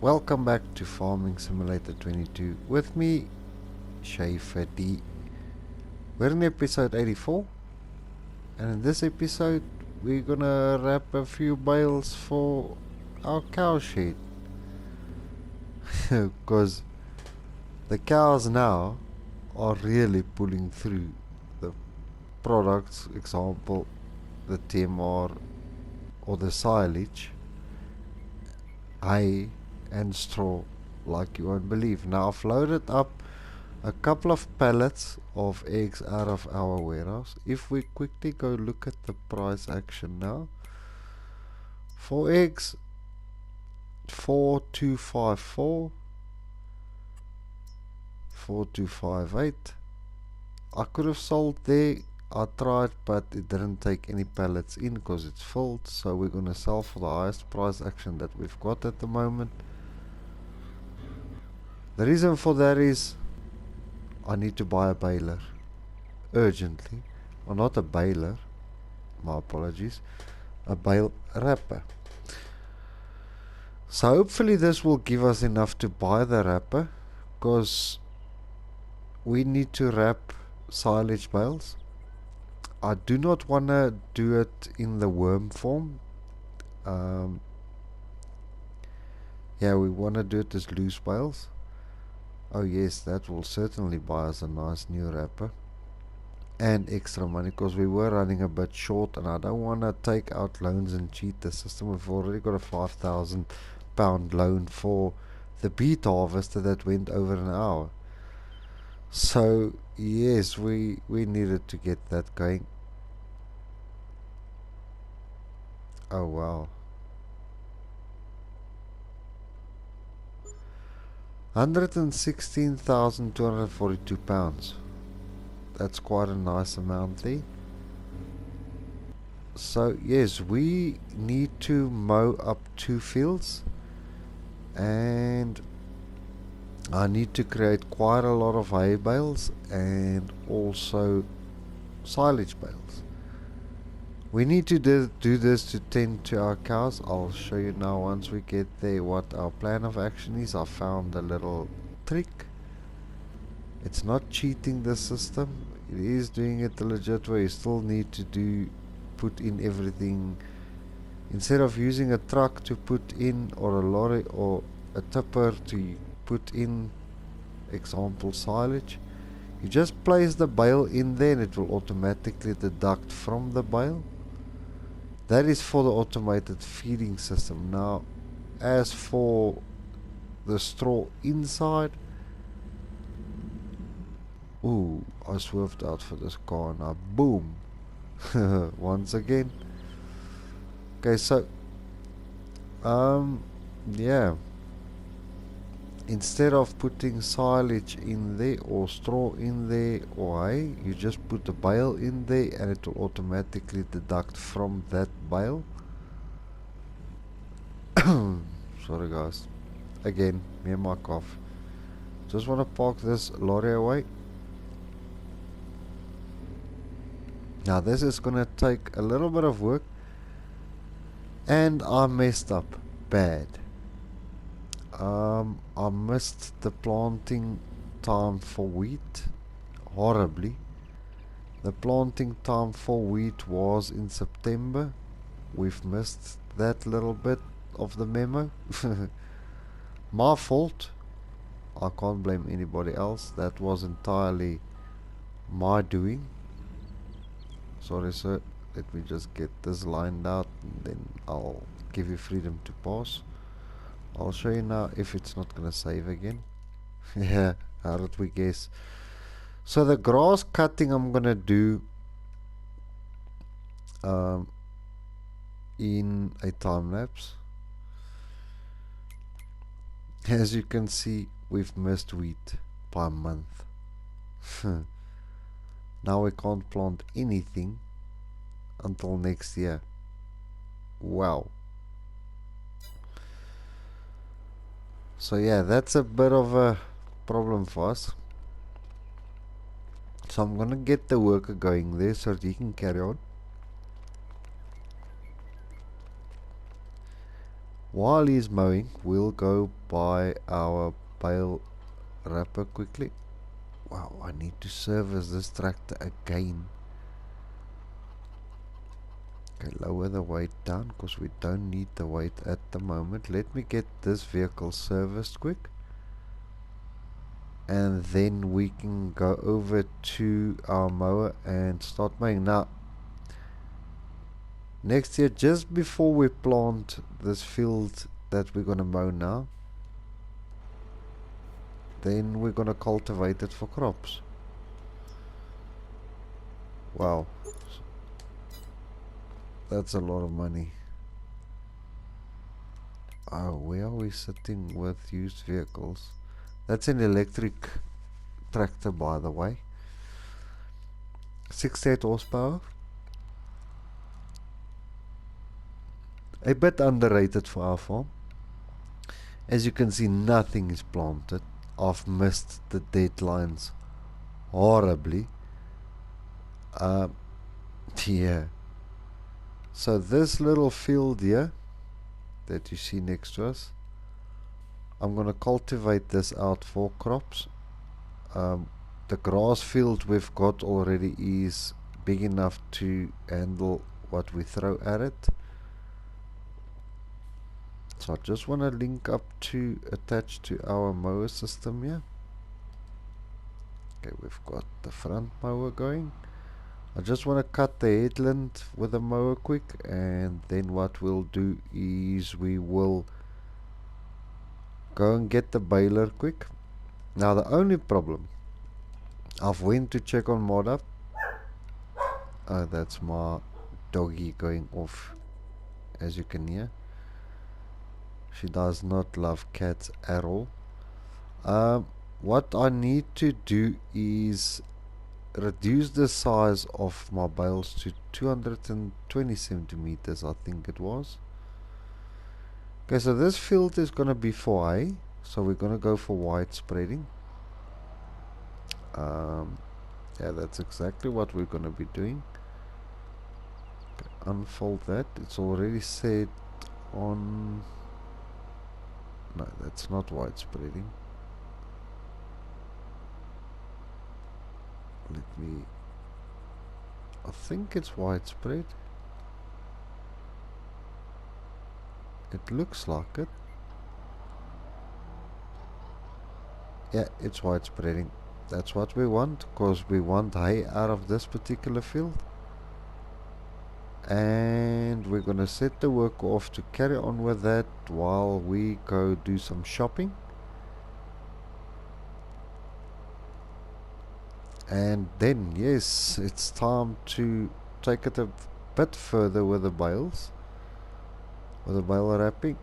Welcome back to Farming Simulator 22 with me, Schaefer D. We're in episode 84, and in this episode we're gonna wrap a few bales for our cow shed. Because the cows now are really pulling through the products, example the TMR or the silage, hay and straw, like you won't believe. Now I've loaded up a couple of pallets of eggs out of our warehouse. If we quickly go look at the price action now, for eggs 4254, 4258. I could have sold there. I tried, but it didn't take any pallets in because it's filled, so we're gonna sell for the highest price action that we've got at the moment. The reason for that is I need to buy a baler urgently, or not a baler, my apologies, a bale wrapper. So hopefully this will give us enough to buy the wrapper, because we need to wrap silage bales. I do not want to do it in the worm form. Yeah, we want to do it as loose bales. Oh yes, that will certainly buy us a nice new wrapper and extra money, because we were running a bit short and I don't want to take out loans and cheat the system. We've already got a £5,000 loan for the beet harvester that went over an hour. So yes, we needed to get that going. Oh wow, £116,242. That's quite a nice amount there. So yes, we need to mow up 2 fields, and I need to create quite a lot of hay bales and also silage bales. We need to do this to tend to our cows. I'll show you now once we get there what our plan of action is. I found a little trick. It's not cheating the system, it is doing it the legit way. You still need to put in everything. Instead of using a truck to put in, or a lorry or a tipper to put in, example silage, you just place the bale in there and it will automatically deduct from the bale. That is for the automated feeding system. Now as for the straw inside, ooh, I swerved out for this car now. Boom. Once again. Okay, so yeah, instead of putting silage in there or straw in there or hay, you just put the bale in there and it will automatically deduct from that bale. Sorry guys, again, me and my cough. Just want to park this lorry away. Now this is gonna take a little bit of work, and I messed up bad. I missed the planting time for wheat horribly. The planting time for wheat was in September. We've missed that little bit of the memo. My fault. I can't blame anybody else. That was entirely my doing. Sorry sir, let me just get this lined out and then I'll give you freedom to pass. I'll show you now if it's not gonna save again. Yeah, how did we guess? So the grass cutting I'm gonna do in a time lapse. As you can see, we've missed wheat by a month. Now we can't plant anything until next year. Wow. So yeah, that's a bit of a problem for us. So I'm gonna get the worker going there so that he can carry on. While he's mowing, we'll go buy our bale wrapper quickly. Wow, I need to service this tractor again. Okay, lower the weight down because we don't need the weight at the moment. Let me get this vehicle serviced quick, and then we can go over to our mower and start mowing. Now, next year, just before we plant this field that we're gonna mow now, then we're gonna cultivate it for crops. Wow, that's a lot of money. Oh, where are we sitting with used vehicles? That's an electric tractor, by the way. 68 horsepower. A bit underrated for our farm. As you can see, nothing is planted. I've missed the deadlines horribly. Yeah. So this little field here that you see next to us, I'm gonna cultivate this out for crops. The grass field we've got already is big enough to handle what we throw at it. So I just want to link up to attach to our mower system here. Okay, we've got the front mower going. I just want to cut the headland with the mower quick, and then what we'll do is we will go and get the baler quick. Now the only problem, I've went to check on ModUp. Oh, that's my doggy going off, as you can hear. She does not love cats at all. What I need to do is reduce the size of my bales to 220 centimeters, I think it was. Okay, so this field is going to be for hay, so we're going to go for wide spreading. Yeah, that's exactly what we're going to be doing. Okay, unfold that. It's already set on... No, that's not wide spreading. Let me... I think it's widespread. It looks like it. Yeah, it's widespreading. That's what we want, because we want hay out of this particular field. And we're gonna set the worker off to carry on with that while we go do some shopping. And then, yes, it's time to take it a bit further with the bales, with the bale wrapping.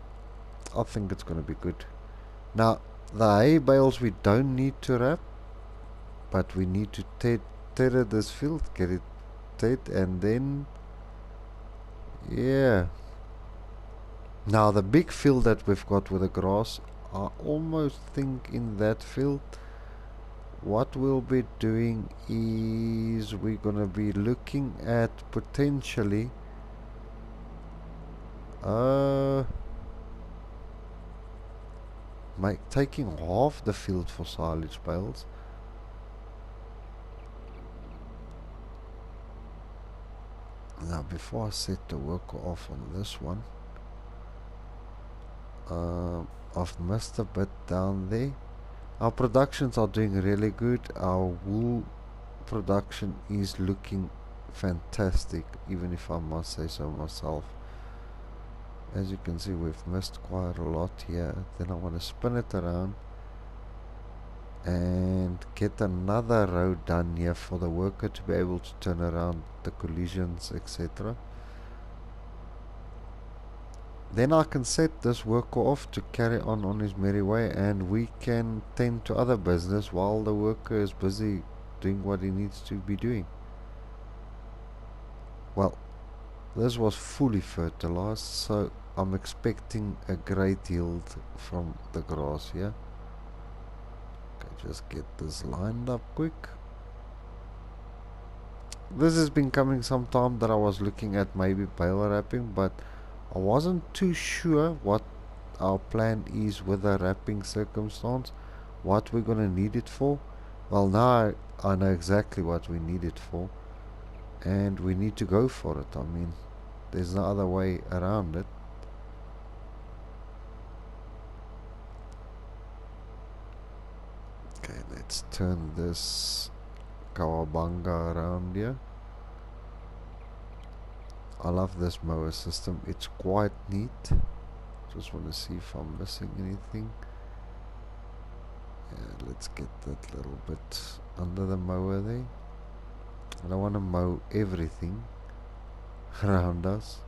I think it's gonna be good. Now, the hay bales we don't need to wrap, but we need to tether this field, get it tethered, and then... Yeah. Now the big field that we've got with the grass, I almost think in that field what we'll be doing is we're gonna be looking at potentially taking half the field for silage bales. Now before I set the worker off on this one, I've missed a bit down there. Our productions are doing really good. Our wool production is looking fantastic, even if I must say so myself. As you can see, we've missed quite a lot here. Then I want to spin it around and get another row done here for the worker to be able to turn around the collisions, etc. Then I can set this worker off to carry on his merry way, and we can tend to other business while the worker is busy doing what he needs to be doing. Well, this was fully fertilized, so I'm expecting a great yield from the grass here. Okay, just get this lined up quick. This has been coming some time that I was looking at maybe bale wrapping, but I wasn't too sure what our plan is with the wrapping circumstance, what we're gonna need it for. Well, now I know exactly what we need it for, and we need to go for it. I mean, there's no other way around it. Okay, let's turn this Kawabanga around here. I love this mower system, it's quite neat. Just want to see if I'm missing anything. Yeah, let's get that little bit under the mower there. I don't want to mow everything around us.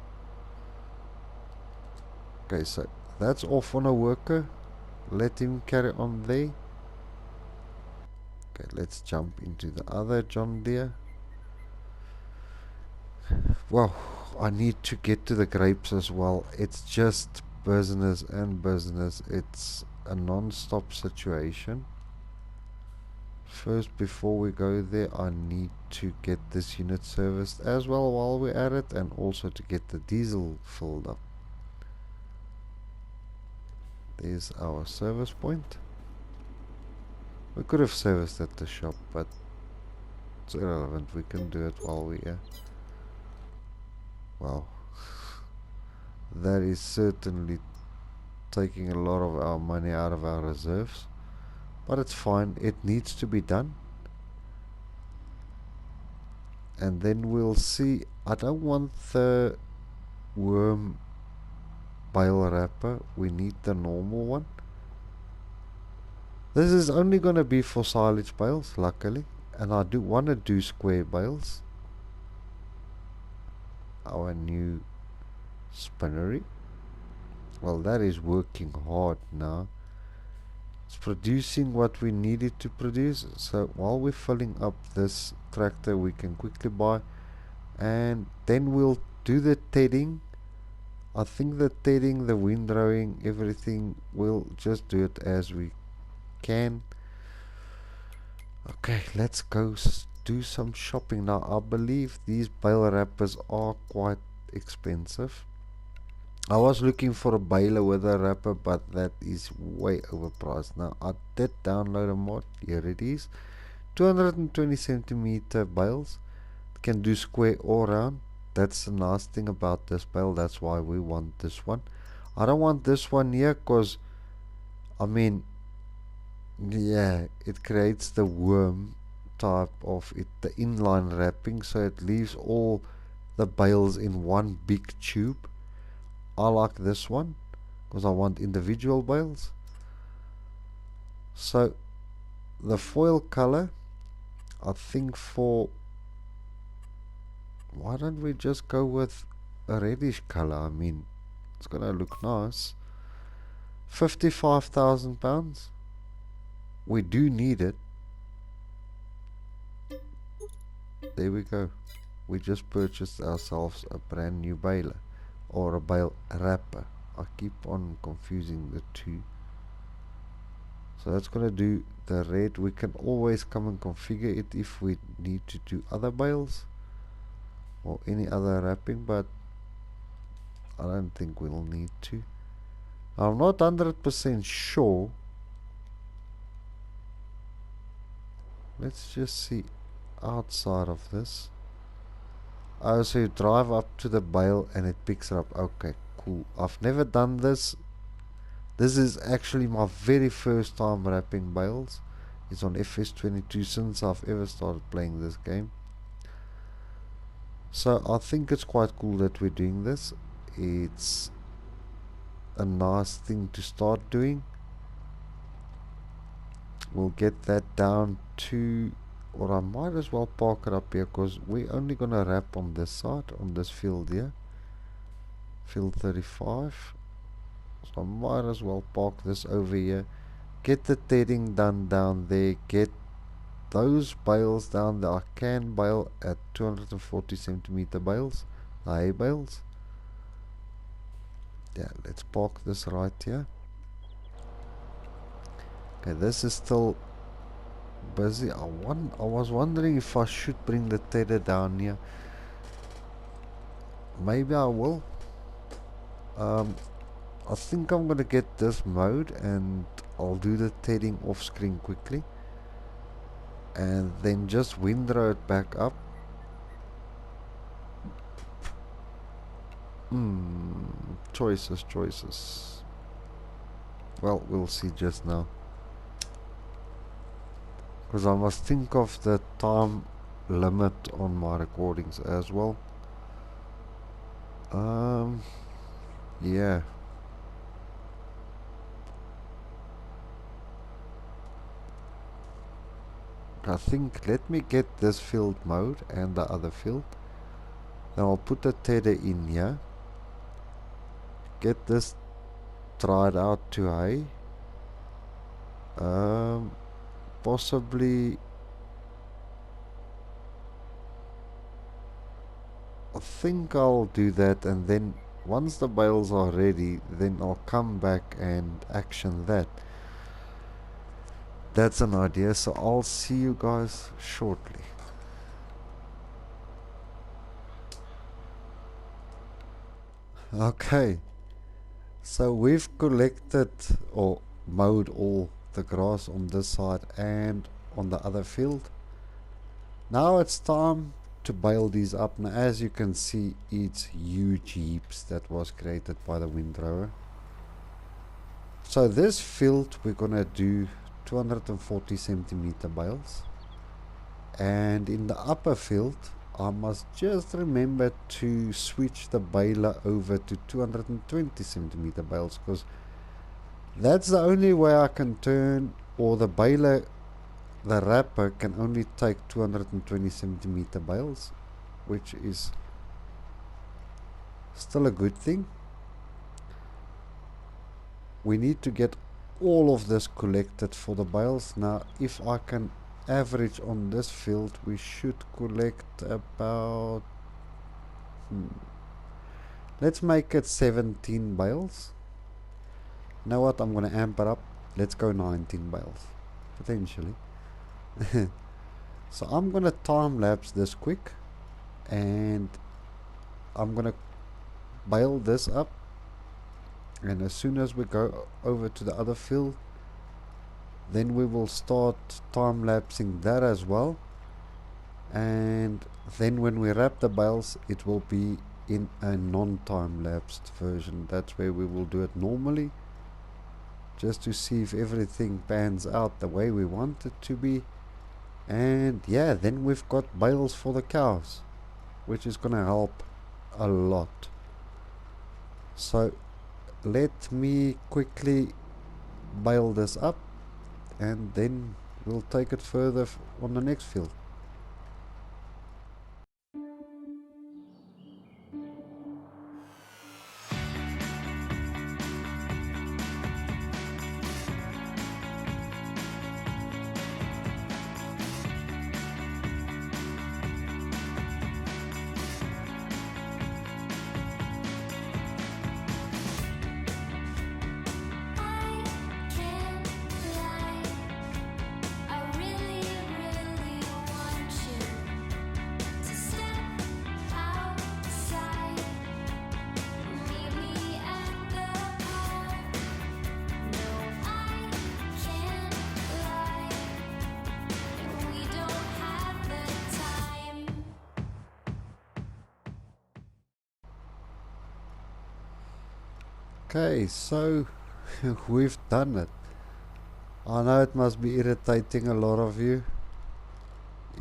Okay, so that's off on a worker. Let him carry on there. Okay, let's jump into the other John Deere. Well, I need to get to the grapes as well. It's just business and business. It's a non-stop situation. First, before we go there, I need to get this unit serviced as well while we're at it, and also to get the diesel filled up. There's our service point. We could have serviced at the shop, but it's irrelevant. We can do it while we're here. Wow. That is certainly taking a lot of our money out of our reserves. But it's fine. It needs to be done. And then we'll see. I don't want the worm bale wrapper. We need the normal one. This is only going to be for silage bales, luckily. And I do want to do square bales. Our new spinnery. Well, that is working hard now. It's producing what we need it to produce. So while we're filling up this tractor, we can quickly buy, and then we'll do the tedding. I think the tedding, the windrowing, everything, we'll just do it as we can. Okay, let's go do some shopping now. I believe these bale wrappers are quite expensive. I was looking for a baler with a wrapper, but that is way overpriced. Now I did download a mod. Here it is. 220 centimeter bales. Can do square or round. That's the nice thing about this bale. That's why we want this one. I don't want this one here because, I mean, yeah, it creates the worm type of it, the inline wrapping, so it leaves all the bales in one big tube. I like this one because I want individual bales. So the foil color, I think for, why don't we just go with a reddish color? I mean, it's gonna look nice. £55,000. We do need it. There we go. We just purchased ourselves a brand new baler, or a bale wrapper. I keep on confusing the two. So that's gonna do the red. We can always come and configure it if we need to do other bales or any other wrapping, but I don't think we'll need to. I'm not 100% sure. Let's just see outside of this. Oh, so you drive up to the bale and it picks it up. Okay, cool. I've never done this. This is actually my very first time wrapping bales. It's on FS22 since I've ever started playing this game. So I think it's quite cool that we're doing this. It's a nice thing to start doing. We'll get that down to, or I might as well park it up here because we're only gonna wrap on this side, on this field here, field 35. So I might as well park this over here, get the tedding done down there, get those bales down there. I can bale at 240 centimeter bales, the hay bales. Yeah, let's park this right here. Okay, this is still busy. I was wondering if I should bring the tedder down here. Maybe I will. I think I'm gonna get this mode and I'll do the tedding off screen quickly and then just windrow it back up. Choices. Well, we'll see just now. Because I must think of the time limit on my recordings as well. Yeah. I think let me get this field mode and the other field. Then I'll put the tether in here. Get this dried out to hay. Possibly I think I'll do that, and then once the bales are ready, then I'll come back and action that. That's an idea, so I'll see you guys shortly. Okay, so we've collected or mowed all the grass on this side and on the other field. Now it's time to bale these up. Now as you can see, it's huge heaps that was created by the windrower. So this field we're gonna do 240 centimeter bales, and in the upper field I must just remember to switch the baler over to 220 centimeter bales, because that's the only way I can turn, or the baler, the wrapper can only take 220 centimeter bales, which is still a good thing. We need to get all of this collected for the bales. Now if I can average on this field, we should collect about let's make it 17 bales. You know what, I'm gonna amp it up. Let's go 19 bales potentially. So I'm gonna time lapse this quick, and I'm gonna bale this up, and as soon as we go over to the other field, then we will start time lapsing that as well. And then when we wrap the bales, it will be in a non-time lapsed version. That's where we will do it normally, just to see if everything pans out the way we want it to be. And yeah, then we've got bales for the cows, which is gonna help a lot. So let me quickly bale this up, and then we'll take it further on the next field. Okay, so we've done it. I know it must be irritating a lot of you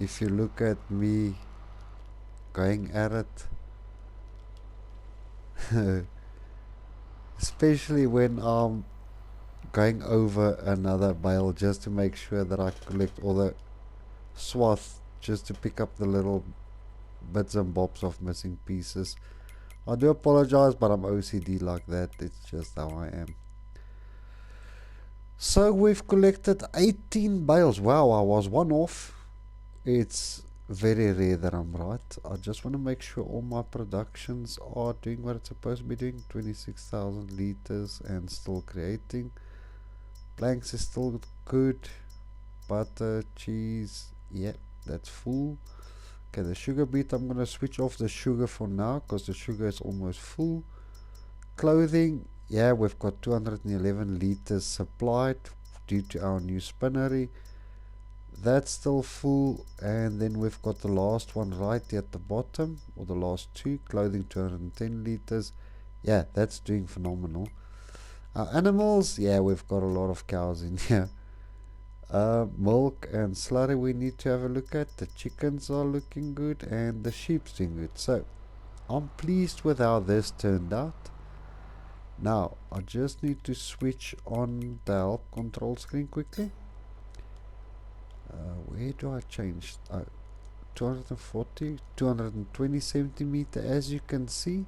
if you look at me going at it. Especially when I'm going over another bale just to make sure that I collect all the swath, just to pick up the little bits and bobs of missing pieces. I do apologize, but I'm OCD like that. It's just how I am. So we've collected 18 bales. Wow, I was one off. It's very rare that I'm right. I just want to make sure all my productions are doing what it's supposed to be doing. 26,000 liters and still creating. Planks is still good. Butter, cheese, yeah, that's full. Okay, the sugar beet, I'm gonna switch off the sugar for now because the sugar is almost full. Clothing, yeah, we've got 211 liters supplied due to our new spinnery. That's still full, and then we've got the last one right at the bottom, or the last two, clothing 210 liters. Yeah, that's doing phenomenal. Our animals, yeah, we've got a lot of cows in here. Milk and slaughter we need to have a look at. The chickens are looking good, and the sheep's doing good. So I'm pleased with how this turned out. Now I just need to switch on the help control screen quickly. Where do I change? 240, 220 centimeter, as you can see.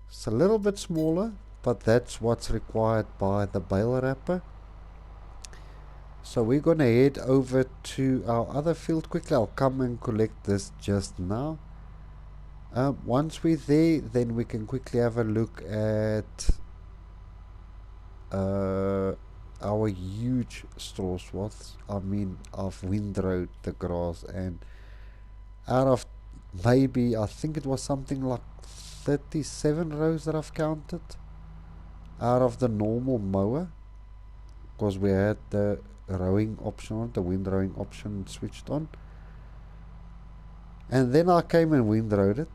It's a little bit smaller, but that's what's required by the bale wrapper. So we're gonna head over to our other field quickly. I'll come and collect this just now. Once we're there, then we can quickly have a look at our huge straw swaths. I mean, I've windrowed the grass, and out of maybe, I think it was something like 37 rows that I've counted out of the normal mower, because we had the rowing option on, the windrowing option switched on. And then I came and windrowed it,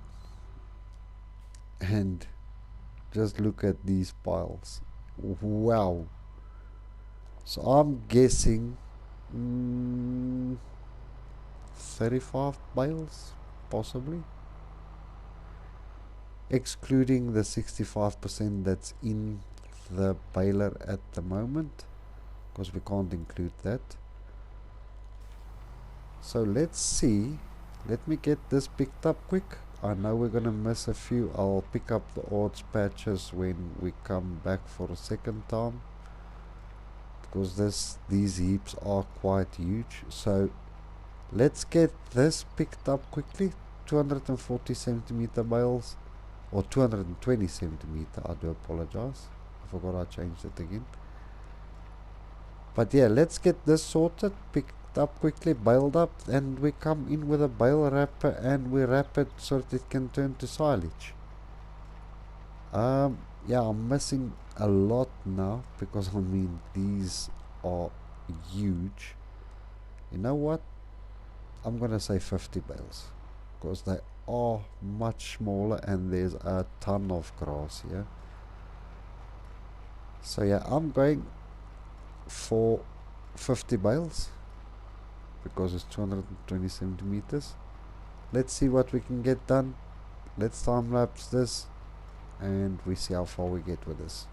and just look at these piles. Wow. So I'm guessing 35 bales, possibly, excluding the 65% that's in the baler at the moment, because we can't include that. So let's see. Let me get this picked up quick. I know we're gonna miss a few. I'll pick up the odds patches when we come back for a second time, because these heaps are quite huge. So let's get this picked up quickly. 240 centimeter bales, or 220 centimeter, I do apologize, I forgot I changed it again. But yeah, let's get this sorted, picked up quickly, baled up, and we come in with a bale wrapper and we wrap it so that it can turn to silage. Yeah, I'm missing a lot now, because I mean, these are huge. You know what, I'm gonna say 50 bales, because they are much smaller and there's a ton of grass here. So yeah, I'm going for 50 bales, because it's 220 centimeters. Let's see what we can get done. Let's time lapse this, and we see how far we get with this.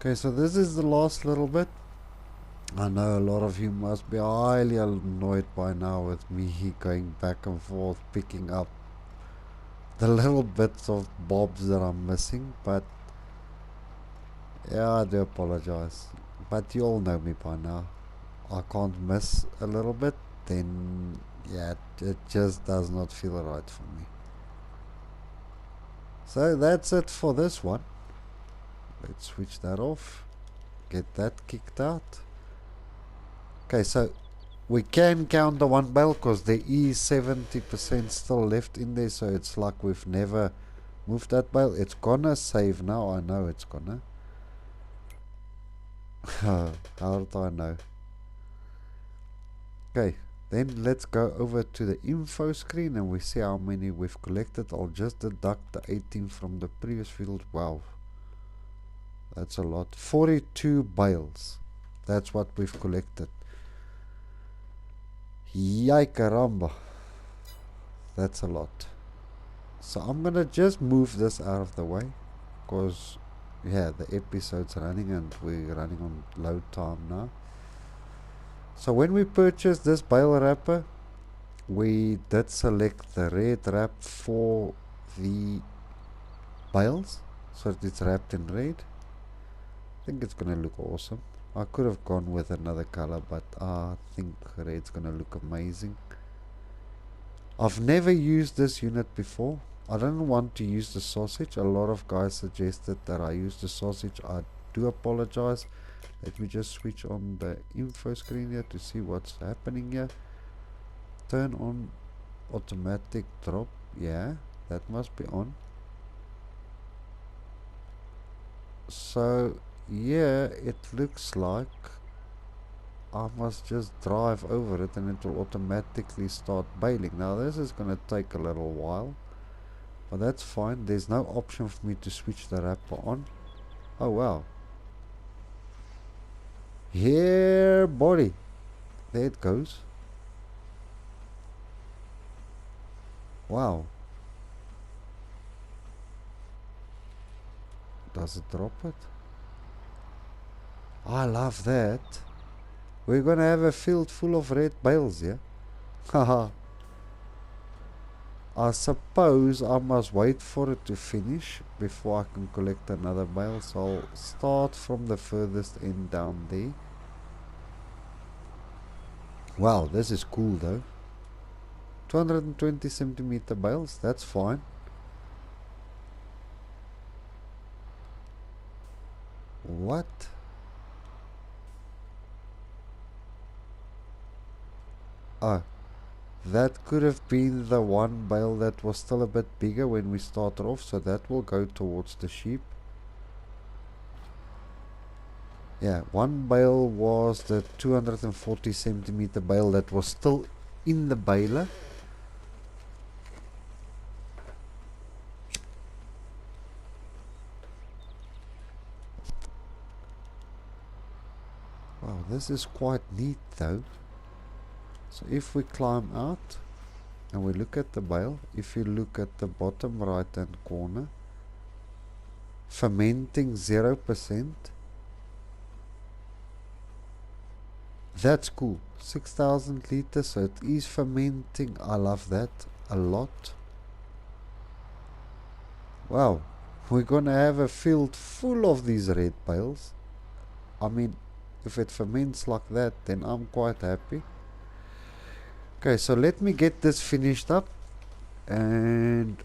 Okay, so this is the last little bit. I know a lot of you must be highly annoyed by now with me going back and forth picking up the little bits of bobs that I'm missing, but yeah, I do apologize. But you all know me by now. I can't miss a little bit, then yeah, it just does not feel right for me. So that's it for this one. Let's switch that off. get that kicked out. Okay, so we can count the one bale because there is 70% still left in there, so it's like we've never moved that bale. It's gonna save now, I know it's gonna. How did I know? Okay, then let's go over to the info screen and we see how many we've collected. I'll just deduct the 18 from the previous field. Wow, that's a lot. 42 bales. That's what we've collected. Yay caramba. That's a lot. So I'm gonna just move this out of the way because yeah, the episode's running and we're running on load time now. So when we purchased this bale wrapper, we did select the red wrap for the bales, so it's wrapped in red. I think it's gonna look awesome. I could have gone with another color, but I think red's gonna look amazing. I've never used this unit before. I don't want to use the sausage. A lot of guys suggested that I use the sausage. I do apologize. Let me just switch on the info screen here to see what's happening here. Turn on automatic drop. Yeah, that must be on. So yeah, it looks like I must just drive over it and it will automatically start baling. Now this is going to take a little while, but that's fine. There's no option for me to switch the wrapper on. Oh wow. Here buddy, there it goes. Wow. Does it drop it? I love that. We're gonna have a field full of red bales, yeah? Haha. I suppose I must wait for it to finish before I can collect another bale, so I'll start from the furthest end down there. Wow, this is cool though. 220 centimeter bales, that's fine. What? Oh, that could have been the one bale that was still a bit bigger when we started off, so that will go towards the sheep. Yeah, one bale was the 240 centimeter bale that was still in the baler. Wow, this is quite neat though. So if we climb out and we look at the bale, if you look at the bottom right hand corner, fermenting 0%. That's cool. 6,000 liters, so it is fermenting. I love that a lot. Wow, we're gonna have a field full of these red bales. I mean, if it ferments like that, then I'm quite happy. Okay, so let me get this finished up and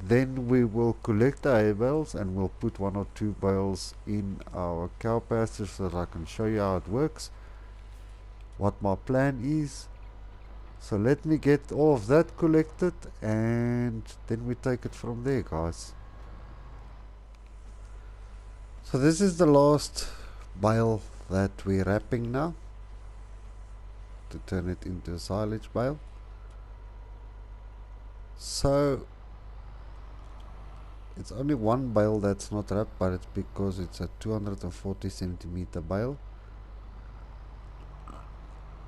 then we will collect the hay bales and we'll put 1 or 2 bales in our cow pasture so that I can show you how it works, what my plan is. So let me get all of that collected and then we take it from there, guys. So this is the last bale that we're wrapping now to turn it into a silage bale. So it's only one bale that's not wrapped, but it's because it's a 240 centimeter bale.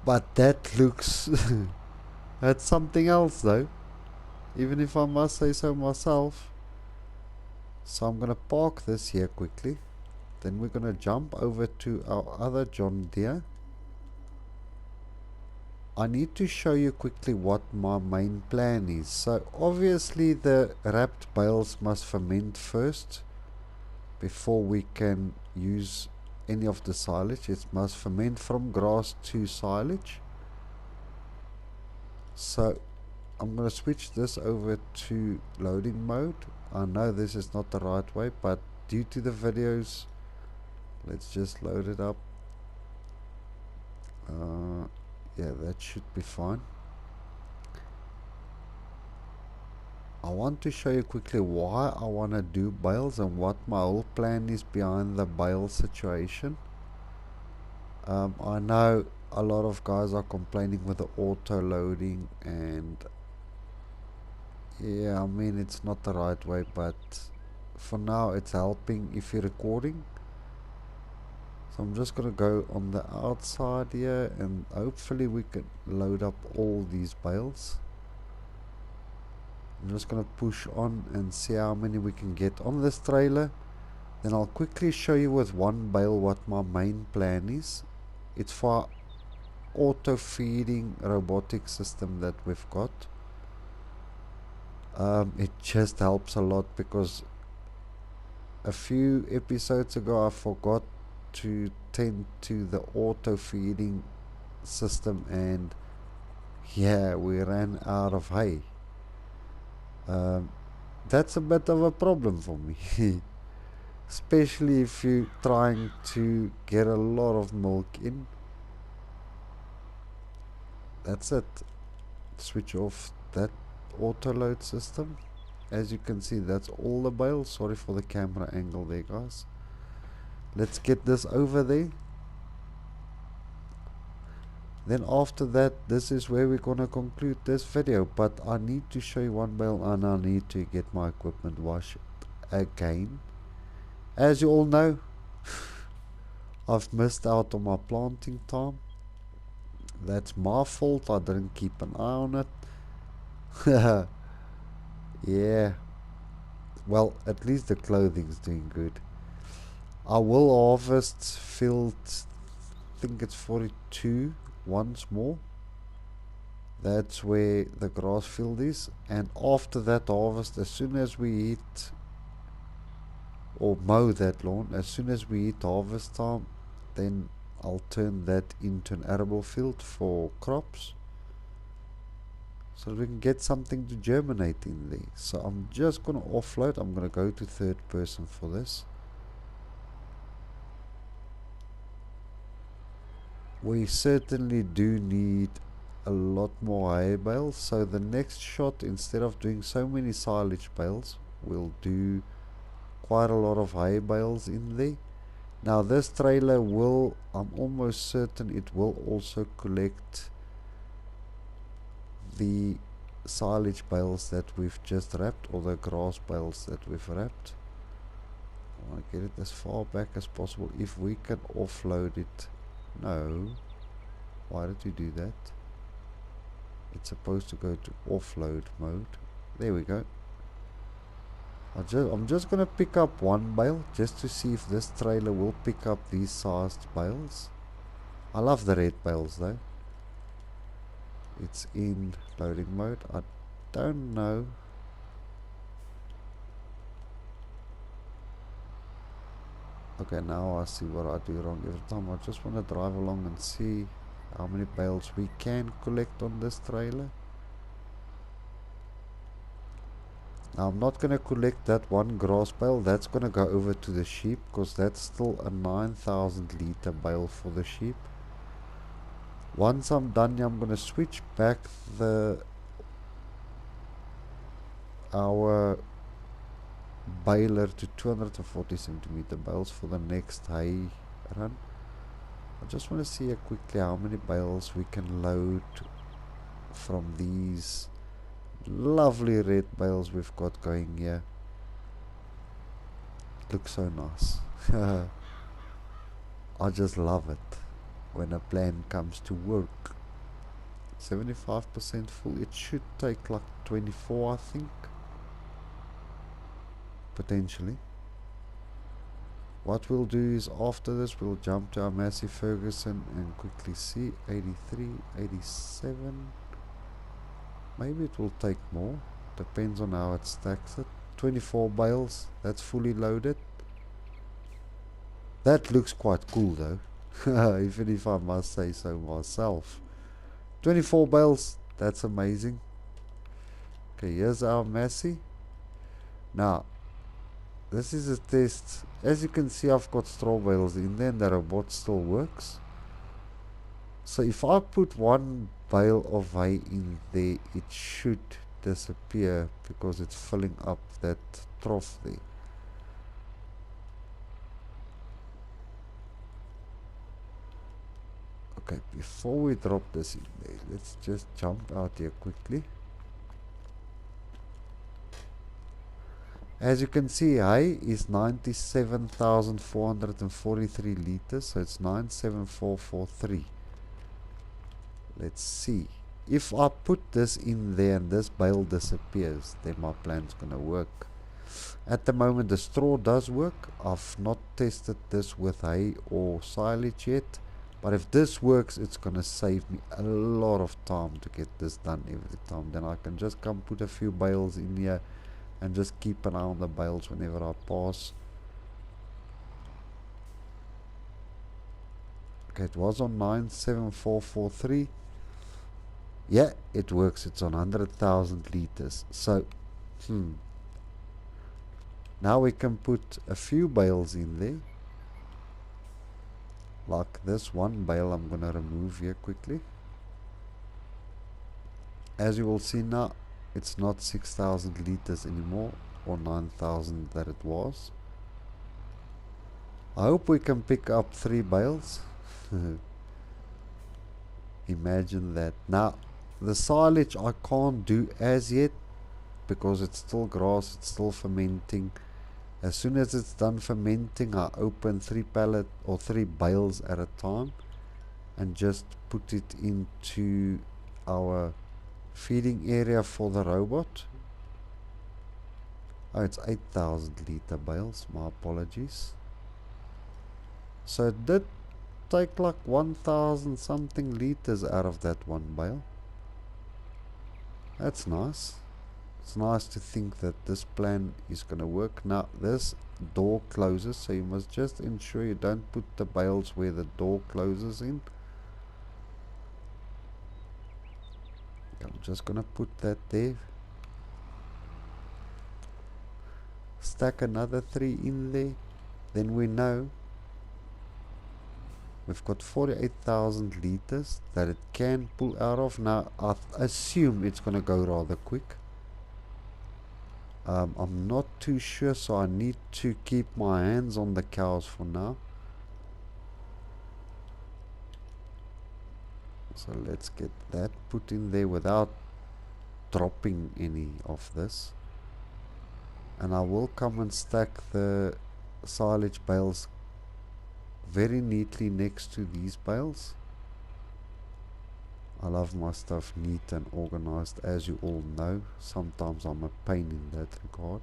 But that looks that's something else though, even if I must say so myself. So I'm gonna park this here quickly, then we're gonna jump over to our other John Deere. I need to show you quickly what my main plan is. So obviously the wrapped bales must ferment first before we can use any of the silage. It must ferment from grass to silage. So I'm going to switch this over to loading mode. I know this is not the right way, but due to the videos Let's just load it up. Yeah, that should be fine. I want to show you quickly why I want to do bales and what my whole plan is behind the bale situation. I know a lot of guys are complaining with the auto loading, and yeah, I mean it's not the right way, but for now it's helping if you're recording. So I'm just gonna go on the outside here and hopefully we can load up all these bales. I'm just gonna push on and see how many we can get on this trailer. Then I'll quickly show you with one bale what my main plan is. It's for auto feeding robotic system that we've got. It just helps a lot because a few episodes ago I forgot to tend to the auto feeding system, and yeah, we ran out of hay. That's a bit of a problem for me. Especially if you're trying to get a lot of milk in. That's it. Switch off that auto load system. As you can see, that's all the bales. Sorry for the camera angle there, guys. Let's get this over there. Then after that, this is where we're gonna conclude this video, but I need to show you one bale and I need to get my equipment washed again. As you all know, I've missed out on my planting time. That's my fault, I didn't keep an eye on it. Yeah, well, at least the clothing's doing good. I will harvest field, I think it's 42 once more. That's where the grass field is, and after that harvest, as soon as we hit or mow that lawn, as soon as we hit harvest time, then I'll turn that into an arable field for crops, so we can get something to germinate in there. So I'm just gonna offload. I'm gonna go to third person for this. We certainly do need a lot more hay bales, so the next shot, instead of doing so many silage bales, we'll do quite a lot of hay bales in there. Now this trailer will, I'm almost certain it will also collect the silage bales that we've just wrapped, or the grass bales that we've wrapped. I want to get it as far back as possible. If we can offload it. No, why did we do that? It's supposed to go to offload mode. There we go. I'm just gonna pick up one bale just to see if this trailer will pick up these sized bales. I love the red bales though. It's in loading mode. I don't know. Okay, now I see what I do wrong every time. I just want to drive along and see how many bales we can collect on this trailer. Now I'm not going to collect that one grass bale. That's going to go over to the sheep, because that's still a 9,000 liter bale for the sheep. Once I'm done, I'm going to switch back our baler to 240 centimeter bales for the next hay run. I just want to see quickly how many bales we can load from these lovely red bales we've got going here. Looks so nice. I just love it when a plan comes to work. 75% full. It should take like 24, I think, potentially. What we'll do is after this we'll jump to our Massey Ferguson and quickly see 83, 87. Maybe it will take more, depends on how it stacks it. 24 bales, that's fully loaded. That looks quite cool though, even if I must say so myself. 24 bales, that's amazing. Okay, here's our Massey. Now this is a test. as you can see, I've got straw bales in there and the robot still works. So if I put one bale of hay in there, it should disappear because it's filling up that trough there. Okay, before we drop this in there, let's just jump out here quickly. As you can see, hay is 97,443 liters, so it's 97443. Let's see. If I put this in there and this bale disappears, then my plan's gonna work. At the moment, the straw does work. I've not tested this with hay or silage yet, but if this works, it's gonna save me a lot of time to get this done every time. Then I can just come put a few bales in here and just keep an eye on the bales whenever I pass. Okay, it was on 97443. Yeah, it works. It's on 100,000 liters. So, now we can put a few bales in there. Like this one bale I'm gonna remove here quickly. As you will see now, it's not 6,000 liters anymore, or 9,000 that it was. I hope we can pick up 3 bales. Imagine that. Now, the silage I can't do as yet because it's still grass, it's still fermenting. As soon as it's done fermenting, I open 3 pallet or 3 bales at a time and just put it into our feeding area for the robot. Oh, it's 8,000 liter bales, my apologies. So it did take like 1,000 something liters out of that one bale. That's nice. It's nice to think that this plan is going to work. Now this door closes, so you must just ensure you don't put the bales where the door closes in. I'm just going to put that there. Stack another 3 in there. Then we know we've got 48,000 liters that it can pull out of. Now I assume it's going to go rather quick. I'm not too sure, so I need to keep my hands on the cows for now. So let's get that put in there without dropping any of this. And I will come and stack the silage bales very neatly next to these bales. I love my stuff neat and organized, as you all know. Sometimes I'm a pain in that regard.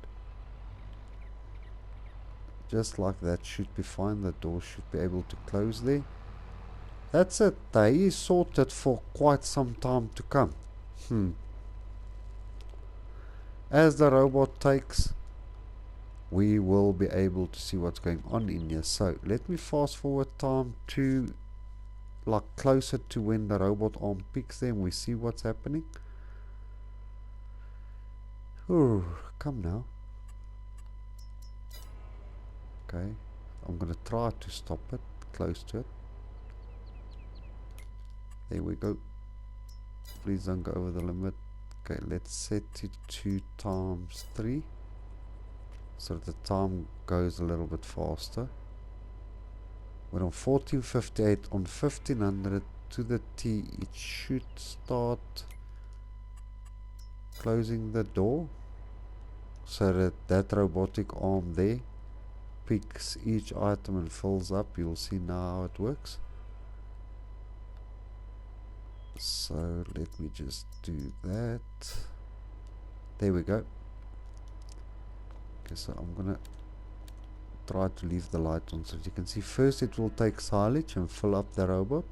Just like that should be fine. The door should be able to close there. That's it. The hay is sorted for quite some time to come. As the robot takes, we will be able to see what's going on in here. So let me fast forward time to like closer to when the robot arm picks them. We see what's happening. Ooh, come now. Okay, I'm gonna try to stop it, close to it. There we go. Please don't go over the limit. Okay, let's set it to ×3 so that the time goes a little bit faster. We're on 1458 on 1500 to the T. It should start closing the door so that that robotic arm there picks each item and fills up. You'll see now how it works. So let me just do that. There we go. Okay, so I'm gonna try to leave the light on so that you can see. First it will take silage and fill up the robot.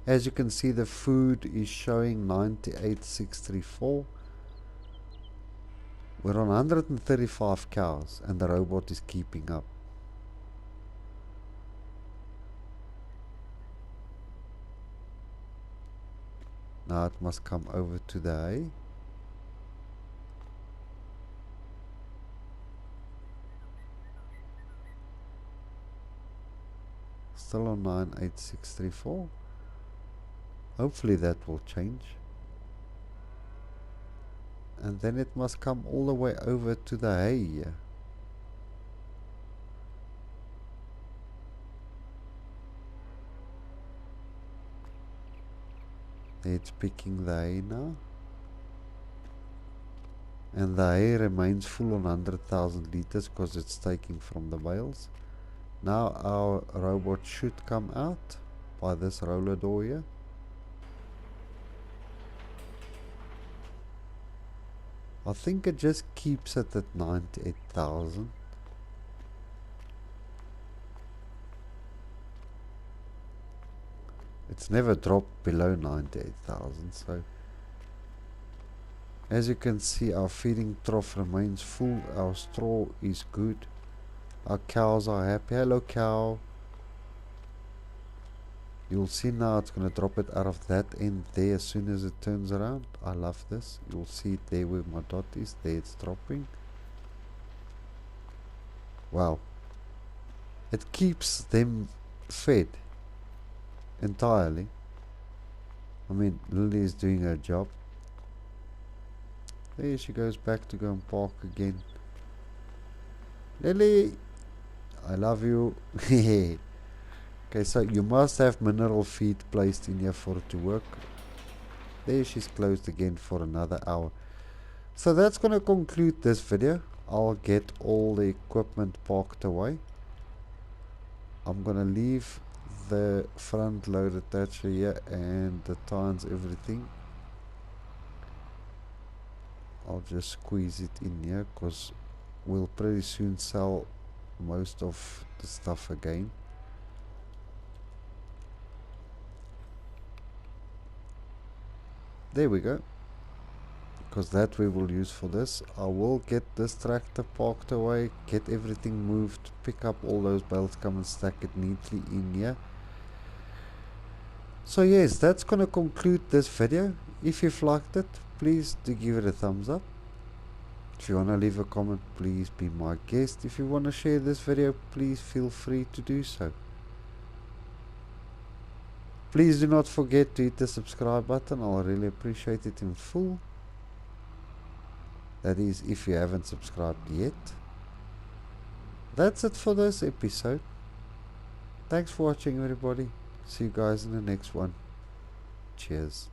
As you can see, the food is showing 98,634. We're on 135 cows and the robot is keeping up. Now it must come over to the hay. still on 98634. Hopefully that will change. And then it must come all the way over to the hay here. It's picking the hay now. And the hay remains full on 100,000 liters because it's taking from the bales. Now our robot should come out by this roller door here. I think it just keeps it at 98,000. It's never dropped below 98,000, so as you can see, our feeding trough remains full, our straw is good, our cows are happy. Hello cow. You'll see now it's going to drop it out of that end there as soon as it turns around. I love this. You'll see it there where my dot is. There it's dropping. Wow. It keeps them fed entirely. I mean, Lily is doing her job. There she goes back to go and park again. Lily, I love you. Okay, so you must have mineral feed placed in here for it to work. There she's closed again for another hour. So that's going to conclude this video. I'll get all the equipment parked away. I'm going to leave the front load attacher here and the tines, everything. I'll just squeeze it in here because we'll pretty soon sell most of the stuff again. There we go, because that we will use for this. I will get this tractor parked away, get everything moved, pick up all those bales, come and stack it neatly in here. So yes, that's gonna conclude this video. If you've liked it, please do give it a thumbs up. If you wanna leave a comment, please be my guest. If you wanna share this video, please feel free to do so. Please do not forget to hit the subscribe button. I'll really appreciate it in full. That is, if you haven't subscribed yet. That's it for this episode. Thanks for watching, everybody. See you guys in the next one. Cheers.